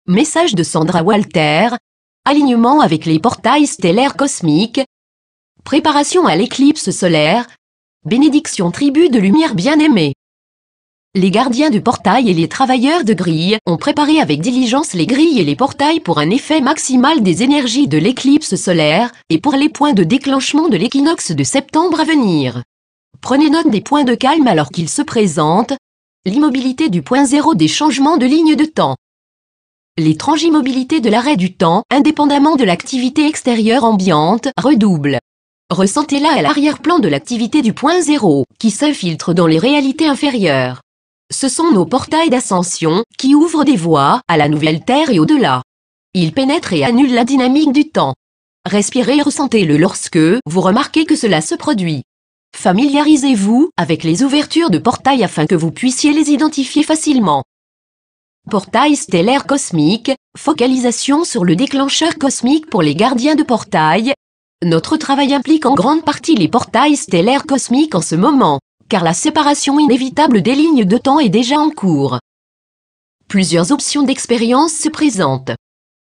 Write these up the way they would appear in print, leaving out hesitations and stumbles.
Message de Sandra Walter. Alignement avec les portails stellaires cosmiques. Préparation à l'éclipse solaire. Bénédiction tribu de lumière bien-aimée. Les gardiens du portail et les travailleurs de grille ont préparé avec diligence les grilles et les portails pour un effet maximal des énergies de l'éclipse solaire et pour les points de déclenchement de l'équinoxe de septembre à venir. Prenez note des points de calme alors qu'ils se présentent. L'immobilité du point zéro des changements de ligne de temps. L'étrange immobilité de l'arrêt du temps, indépendamment de l'activité extérieure ambiante, redouble. Ressentez-la à l'arrière-plan de l'activité du point zéro, qui s'infiltre dans les réalités inférieures. Ce sont nos portails d'ascension, qui ouvrent des voies à la nouvelle Terre et au-delà. Ils pénètrent et annulent la dynamique du temps. Respirez et ressentez-le lorsque vous remarquez que cela se produit. Familiarisez-vous avec les ouvertures de portails afin que vous puissiez les identifier facilement. Portail stellaire cosmique, focalisation sur le déclencheur cosmique pour les gardiens de portail. Notre travail implique en grande partie les portails stellaires cosmiques en ce moment, car la séparation inévitable des lignes de temps est déjà en cours. Plusieurs options d'expérience se présentent.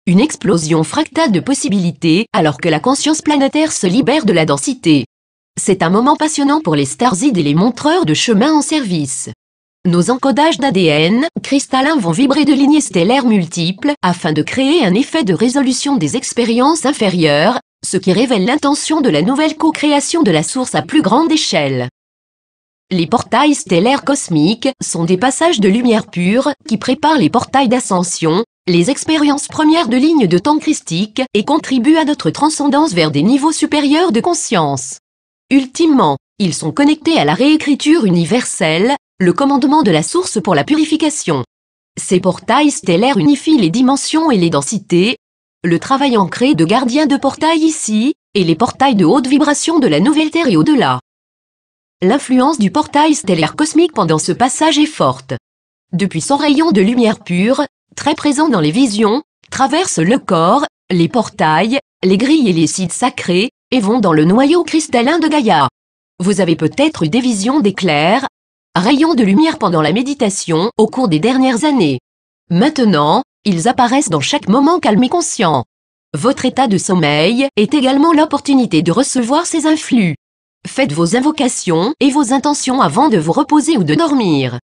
Une explosion fractale de possibilités alors que la conscience planétaire se libère de la densité. C'est un moment passionnant pour les starseeds et les montreurs de chemin en service. Nos encodages d'ADN cristallins vont vibrer de lignées stellaires multiples afin de créer un effet de résolution des expériences inférieures, ce qui révèle l'intention de la nouvelle co-création de la source à plus grande échelle. Les portails stellaires cosmiques sont des passages de lumière pure qui préparent les portails d'ascension, les expériences premières de lignes de temps christiques et contribuent à notre transcendance vers des niveaux supérieurs de conscience. Ultimement, ils sont connectés à la réécriture universelle, le commandement de la source pour la purification. Ces portails stellaires unifient les dimensions et les densités, le travail ancré de gardiens de portail ici, et les portails de haute vibration de la nouvelle Terre et au-delà. L'influence du portail stellaire cosmique pendant ce passage est forte. Depuis son rayon de lumière pure, très présent dans les visions, traverse le corps, les portails, les grilles et les sites sacrés, et vont dans le noyau cristallin de Gaïa. Vous avez peut-être eu des visions d'éclairs, rayons de lumière pendant la méditation au cours des dernières années. Maintenant, ils apparaissent dans chaque moment calme et conscient. Votre état de sommeil est également l'opportunité de recevoir ces influx. Faites vos invocations et vos intentions avant de vous reposer ou de dormir.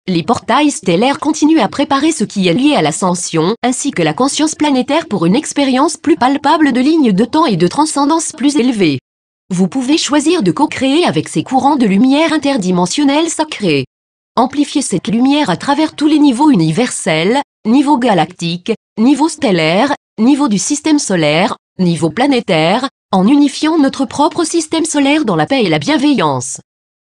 Les portails stellaires continuent à préparer ce qui est lié à l'ascension, ainsi que la conscience planétaire pour une expérience plus palpable de lignes de temps et de transcendance plus élevée. Vous pouvez choisir de co-créer avec ces courants de lumière interdimensionnels sacrés. Amplifiez cette lumière à travers tous les niveaux universels, niveau galactique, niveau stellaire, niveau du système solaire, niveau planétaire, en unifiant notre propre système solaire dans la paix et la bienveillance.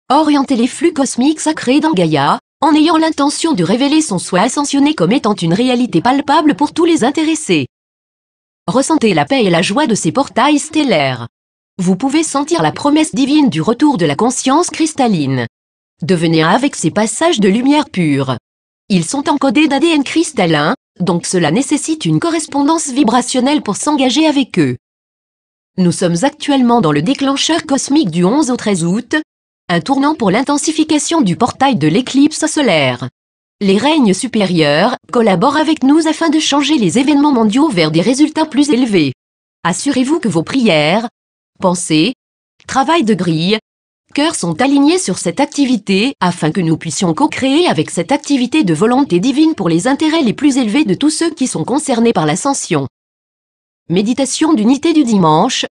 Orientez les flux cosmiques sacrés dans Gaïa, en ayant l'intention de révéler son soi ascensionné comme étant une réalité palpable pour tous les intéressés. Ressentez la paix et la joie de ces portails stellaires. Vous pouvez sentir la promesse divine du retour de la conscience cristalline. Devenez un avec ces passages de lumière pure. Ils sont encodés d'ADN cristallin, donc cela nécessite une correspondance vibrationnelle pour s'engager avec eux. Nous sommes actuellement dans le déclencheur cosmique du 11 au 13 août, un tournant pour l'intensification du portail de l'éclipse solaire. Les règnes supérieurs collaborent avec nous afin de changer les événements mondiaux vers des résultats plus élevés. Assurez-vous que vos prières, pensées, travail de grille, cœur sont alignés sur cette activité afin que nous puissions co-créer avec cette activité de volonté divine pour les intérêts les plus élevés de tous ceux qui sont concernés par l'ascension. Méditation d'unité du dimanche.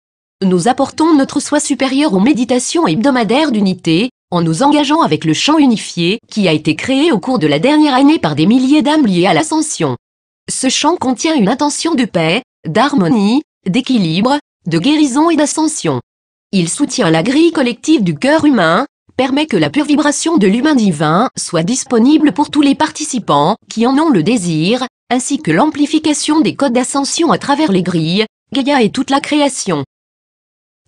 Nous apportons notre soi supérieur aux méditations hebdomadaires d'unité, en nous engageant avec le chant unifié qui a été créé au cours de la dernière année par des milliers d'âmes liées à l'ascension. Ce chant contient une intention de paix, d'harmonie, d'équilibre, de guérison et d'ascension. Il soutient la grille collective du cœur humain, permet que la pure vibration de l'humain divin soit disponible pour tous les participants qui en ont le désir, ainsi que l'amplification des codes d'ascension à travers les grilles, Gaïa et toute la création.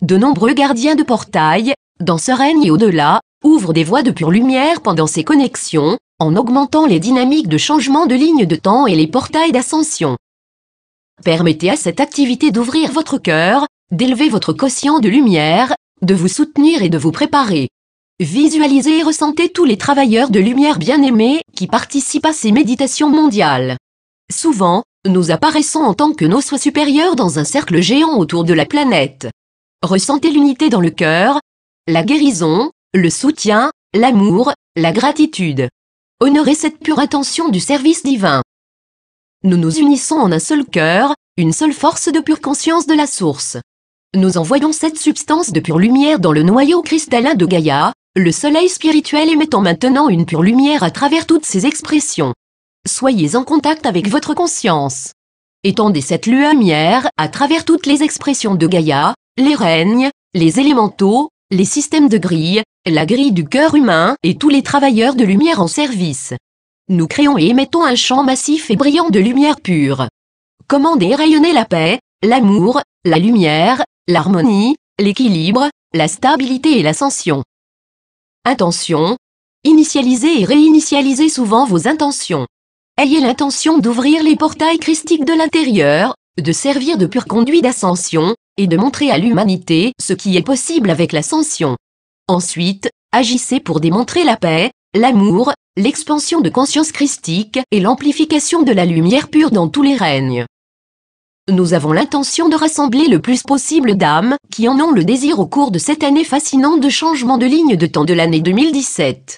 De nombreux gardiens de portail, dans ce règne et au-delà, ouvrent des voies de pure lumière pendant ces connexions, en augmentant les dynamiques de changement de ligne de temps et les portails d'ascension. Permettez à cette activité d'ouvrir votre cœur, d'élever votre quotient de lumière, de vous soutenir et de vous préparer. Visualisez et ressentez tous les travailleurs de lumière bien-aimés qui participent à ces méditations mondiales. Souvent, nous apparaissons en tant que nos soi supérieurs dans un cercle géant autour de la planète. Ressentez l'unité dans le cœur, la guérison, le soutien, l'amour, la gratitude. Honorez cette pure intention du service divin. Nous nous unissons en un seul cœur, une seule force de pure conscience de la source. Nous envoyons cette substance de pure lumière dans le noyau cristallin de Gaïa, le soleil spirituel émettant maintenant une pure lumière à travers toutes ses expressions. Soyez en contact avec votre conscience. Étendez cette lumière à travers toutes les expressions de Gaïa, les règnes, les élémentaux, les systèmes de grille, la grille du cœur humain et tous les travailleurs de lumière en service. Nous créons et émettons un champ massif et brillant de lumière pure. Commandez et rayonnez la paix, l'amour, la lumière, l'harmonie, l'équilibre, la stabilité et l'ascension. Intention. Initialisez et réinitialisez souvent vos intentions. Ayez l'intention d'ouvrir les portails christiques de l'intérieur, de servir de pur conduit d'ascension, et de montrer à l'humanité ce qui est possible avec l'ascension. Ensuite, agissez pour démontrer la paix, l'amour, l'expansion de conscience christique et l'amplification de la lumière pure dans tous les règnes. Nous avons l'intention de rassembler le plus possible d'âmes qui en ont le désir au cours de cette année fascinante de changement de ligne de temps de l'année 2017.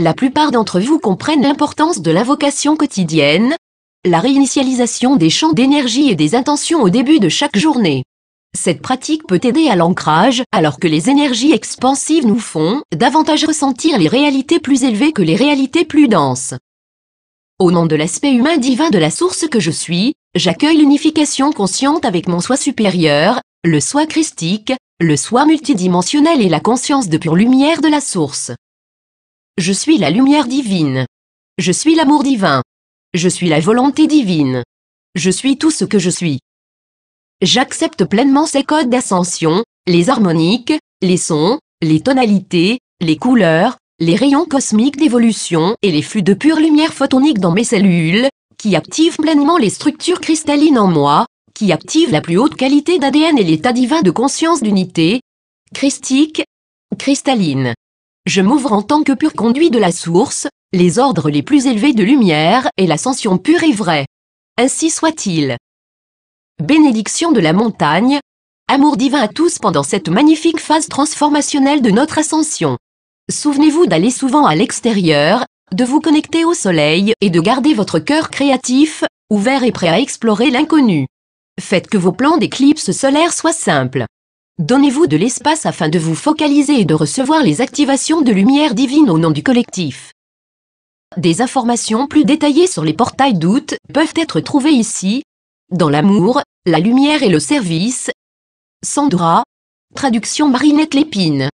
La plupart d'entre vous comprennent l'importance de l'invocation quotidienne, la réinitialisation des champs d'énergie et des intentions au début de chaque journée. Cette pratique peut aider à l'ancrage alors que les énergies expansives nous font davantage ressentir les réalités plus élevées que les réalités plus denses. Au nom de l'aspect humain divin de la source que je suis, j'accueille l'unification consciente avec mon soi supérieur, le soi christique, le soi multidimensionnel et la conscience de pure lumière de la source. Je suis la lumière divine. Je suis l'amour divin. Je suis la volonté divine. Je suis tout ce que je suis. J'accepte pleinement ces codes d'ascension, les harmoniques, les sons, les tonalités, les couleurs, les rayons cosmiques d'évolution et les flux de pure lumière photonique dans mes cellules, qui activent pleinement les structures cristallines en moi, qui activent la plus haute qualité d'ADN et l'état divin de conscience d'unité, christique, cristalline. Je m'ouvre en tant que pur conduit de la source, les ordres les plus élevés de lumière et l'ascension pure et vraie. Ainsi soit-il. Bénédiction de la montagne, amour divin à tous pendant cette magnifique phase transformationnelle de notre ascension. Souvenez-vous d'aller souvent à l'extérieur, de vous connecter au soleil et de garder votre cœur créatif, ouvert et prêt à explorer l'inconnu. Faites que vos plans d'éclipse solaire soient simples. Donnez-vous de l'espace afin de vous focaliser et de recevoir les activations de lumière divine au nom du collectif. Des informations plus détaillées sur les portails d'août peuvent être trouvées ici, dans l'amour, la lumière et le service. Sandra. Traduction Marinette Lépine.